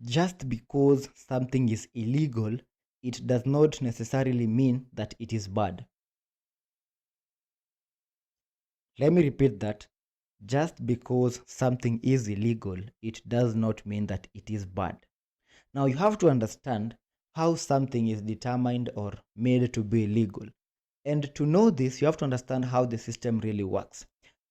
just because something is illegal, it does not necessarily mean that it is bad. Let me repeat that. Just because something is illegal, it does not mean that it is bad. Now you have to understand how something is determined or made to be illegal. And to know this, you have to understand how the system really works.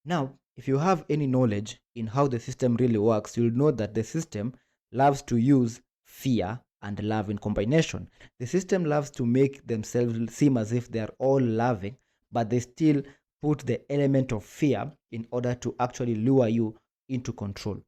Now, if you have any knowledge in how the system really works, you'll know that the system loves to use fear and love in combination. The system loves to make themselves seem as if they are all loving, but they still put the element of fear in order to actually lure you into control.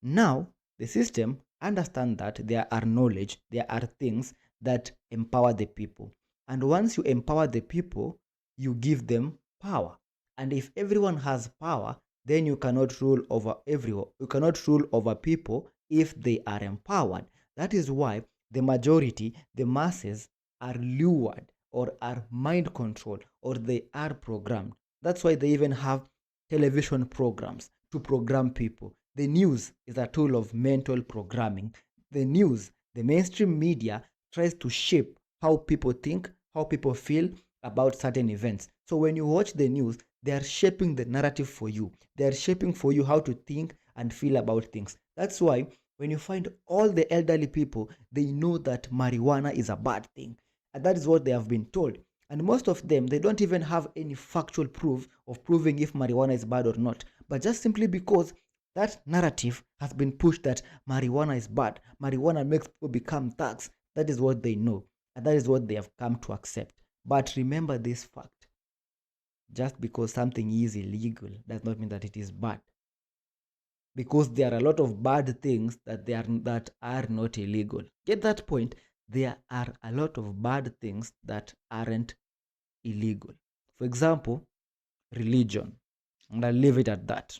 Now, the system understands that there are knowledge, there are things that empower the people. And once you empower the people, you give them power. And if everyone has power, then you cannot rule over everyone. You cannot rule over people if they are empowered. That is why the majority, the masses, are lured or are mind controlled or they are programmed. That's why they even have television programs to program people. The news is a tool of mental programming. The news, the mainstream media, tries to shape how people think, how people feel about certain events. So when you watch the news, they are shaping the narrative for you. They are shaping for you how to think and feel about things. That's why when you find all the elderly people, they know that marijuana is a bad thing. And that is what they have been told. And most of them, they don't even have any factual proof of proving if marijuana is bad or not. But just simply because that narrative has been pushed that marijuana is bad, marijuana makes people become thugs, that is what they know. And that is what they have come to accept. But remember this fact. Just because something is illegal does not mean that it is bad. Because there are a lot of bad things that are not illegal. Get that point? There are a lot of bad things that aren't illegal. For example, religion. And I'll leave it at that.